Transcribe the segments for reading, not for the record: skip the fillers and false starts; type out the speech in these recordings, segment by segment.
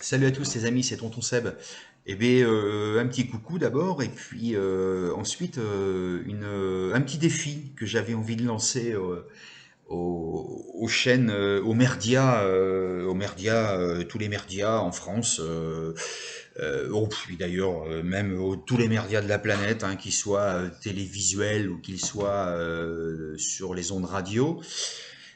Salut à tous les amis, c'est Tonton Seb. Eh bien, un petit coucou d'abord, et puis ensuite un petit défi que j'avais envie de lancer aux chaînes, aux merdias, tous les merdias en France, puis d'ailleurs même tous les merdias de la planète, hein, qu'ils soient télévisuels ou qu'ils soient sur les ondes radio.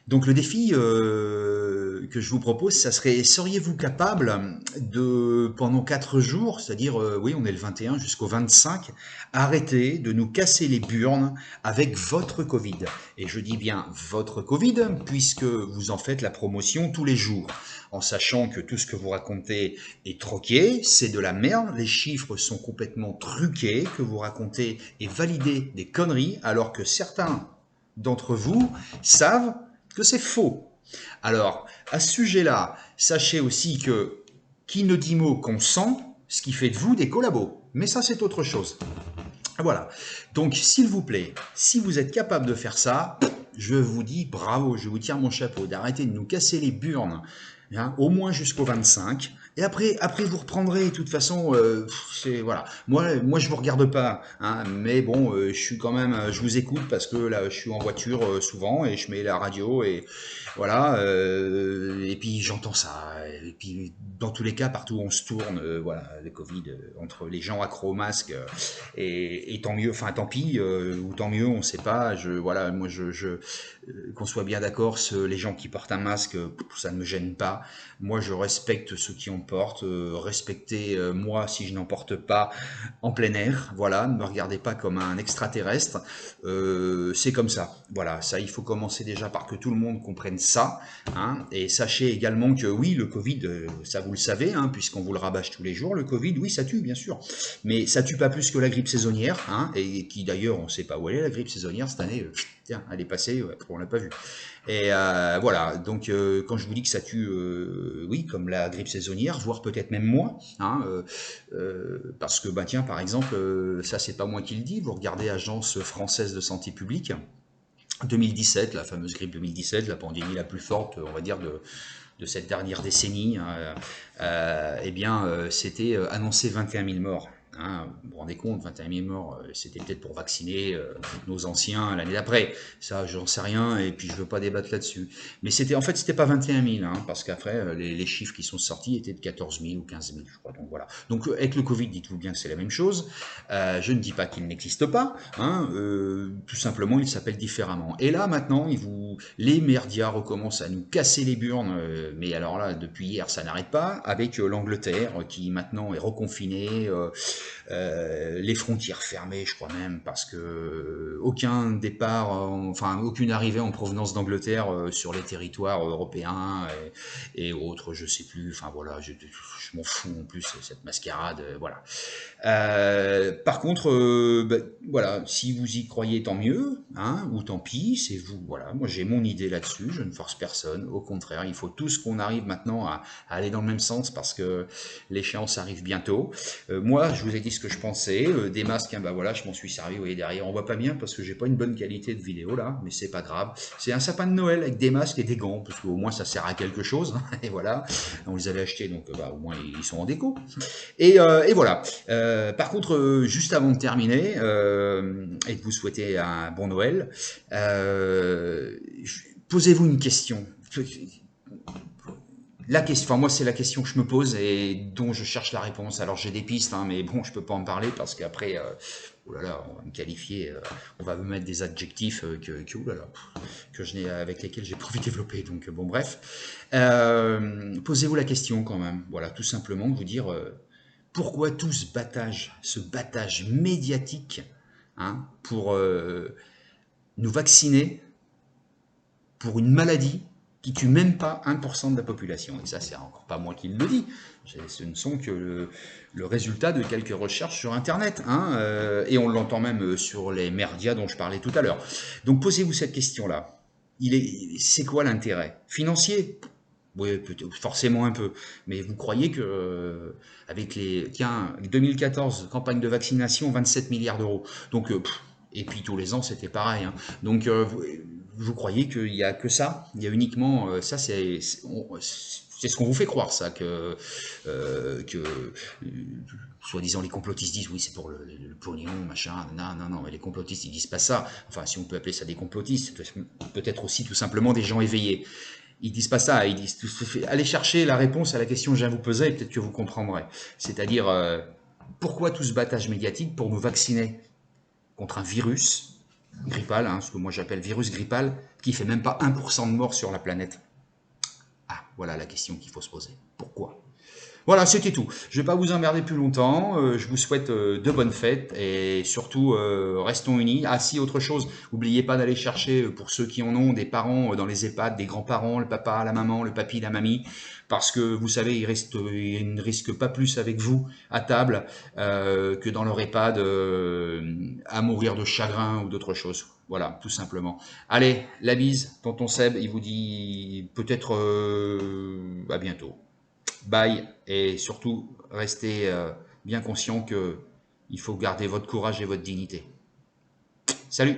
Donc le défi que je vous propose, ça serait, seriez-vous capable de, pendant 4 jours, c'est-à-dire, oui, on est le 21 jusqu'au 25, arrêter de nous casser les burnes avec votre Covid. Et je dis bien votre Covid, puisque vous en faites la promotion tous les jours, en sachant que tout ce que vous racontez est troqué, c'est de la merde, les chiffres sont complètement truqués, que vous racontez et validez des conneries, alors que certains d'entre vous savent que c'est faux. Alors, à ce sujet-là, sachez aussi que qui ne dit mot consent, ce qui fait de vous des collabos. Mais ça, c'est autre chose. Voilà. Donc, s'il vous plaît, si vous êtes capable de faire ça, je vous dis bravo, je vous tire mon chapeau, d'arrêter de nous casser les burnes, hein, au moins jusqu'au 25. Et après vous reprendrez. De toute façon, c'est voilà. Moi, je vous regarde pas, hein, mais bon, je suis quand même, je vous écoute parce que là, je suis en voiture souvent et je mets la radio et voilà. Et puis j'entends ça. Et puis dans tous les cas, partout où on se tourne, voilà, le Covid, entre les gens accros au masque et tant mieux, enfin tant pis ou tant mieux, on sait pas. Voilà, moi qu'on soit bien d'accord, les gens qui portent un masque, ça ne me gêne pas. Moi, je respecte ceux qui en portent. Respectez moi si je n'en porte pas en plein air. Voilà, ne me regardez pas comme un extraterrestre. C'est comme ça. Voilà, ça, il faut commencer déjà par que tout le monde comprenne ça. Hein, et sachez également que oui, le Covid, ça vous le savez, hein, puisqu'on vous le rabâche tous les jours, le Covid, oui, ça tue, bien sûr. Mais ça tue pas plus que la grippe saisonnière, hein, et qui d'ailleurs, on ne sait pas où elle est, la grippe saisonnière, cette année, tiens, elle est passée, ouais, on l'a pas vue. Et voilà, donc quand je vous dis que ça tue, oui, comme la grippe saisonnière, voire peut-être même moins, hein, parce que, bah, tiens, par exemple, ça c'est pas moi qui le dis, vous regardez Agence française de santé publique, 2017, la fameuse grippe 2017, la pandémie la plus forte, on va dire, de cette dernière décennie, hein, eh bien, c'était annoncé 21 000 morts. Hein, vous vous rendez compte, 21 000 morts, c'était peut-être pour vacciner nos anciens l'année d'après. Ça, j'en sais rien, et puis je veux pas débattre là-dessus. Mais c'était, en fait, c'était pas 21 000, hein, parce qu'après, les chiffres qui sont sortis étaient de 14 000 ou 15 000, je crois. Donc voilà. Donc avec le Covid, dites-vous bien que c'est la même chose. Je ne dis pas qu'il n'existe pas, hein, tout simplement, il s'appelle différemment. Et là, maintenant, les merdias recommencent à nous casser les burnes, mais alors là, depuis hier, ça n'arrête pas, avec l'Angleterre qui maintenant est reconfinée, les frontières fermées, je crois même, parce que aucun départ, enfin aucune arrivée en provenance d'Angleterre sur les territoires européens et autres, je sais plus. Enfin voilà, je m'en fous en plus cette mascarade, voilà. Par contre, voilà, si vous y croyez, tant mieux, hein, ou tant pis, c'est vous. Voilà, moi j'ai mon idée là-dessus, je ne force personne. Au contraire, il faut tous qu'on arrive maintenant à aller dans le même sens parce que l'échéance arrive bientôt. Moi, je vous ai dit ce que je pensais. Des masques, hein, bah voilà, je m'en suis servi. Vous voyez derrière, on voit pas bien parce que j'ai pas une bonne qualité de vidéo là, mais c'est pas grave. C'est un sapin de Noël avec des masques et des gants parce qu'au moins ça sert à quelque chose. Et voilà, on les avait achetés donc bah, au moins ils sont en déco. Et voilà. Par contre, juste avant de terminer et de vous souhaiter un bon Noël, posez-vous une question. La question, enfin moi c'est la question que je me pose et dont je cherche la réponse. Alors j'ai des pistes, hein, mais bon, je peux pas en parler parce qu'après, oh là là, on va me qualifier, on va me mettre des adjectifs oh là là, que je n'ai avec lesquels j'ai pas envie de développer. Donc bon, bref, posez-vous la question quand même. Voilà, tout simplement vous dire pourquoi tout ce battage médiatique, hein, pour nous vacciner pour une maladie qui tue même pas 1% de la population. Et ça, c'est encore pas moi qui le dis. Ce ne sont que le résultat de quelques recherches sur Internet. Hein, et on l'entend même sur les merdias dont je parlais tout à l'heure. Donc posez-vous cette question-là. C'est quoi l'intérêt financier? Oui, forcément un peu. Mais vous croyez que avec les 2014 campagne de vaccination, 27 milliards d'euros. Donc et puis tous les ans c'était pareil. Hein. Donc vous croyez qu'il y a que ça? Il y a uniquement ça, c'est C'est ce qu'on vous fait croire, ça, soi-disant les complotistes disent oui, c'est pour le pognon, machin. Non, non, non, mais les complotistes, ils disent pas ça. Enfin, si on peut appeler ça des complotistes, peut-être aussi tout simplement des gens éveillés. Ils disent pas ça, ils disent allez chercher la réponse à la question que je viens de vous poser et peut-être que vous comprendrez. C'est-à-dire, pourquoi tout ce battage médiatique pour nous vacciner contre un virus grippal, ce que moi j'appelle virus grippal, qui fait même pas 1% de morts sur la planète. Ah, voilà la question qu'il faut se poser. Pourquoi? Voilà, c'était tout. Je ne vais pas vous emmerder plus longtemps. Je vous souhaite de bonnes fêtes et surtout restons unis. Ah si, autre chose, n'oubliez pas d'aller chercher pour ceux qui en ont des parents dans les EHPAD, des grands-parents, le papa, la maman, le papy, la mamie, parce que vous savez, ils ne risquent pas plus avec vous à table que dans leur EHPAD à mourir de chagrin ou d'autre chose. Voilà, tout simplement. Allez, la bise, tonton Seb, il vous dit peut-être à bientôt. Bye, et surtout, restez bien conscient que il faut garder votre courage et votre dignité. Salut!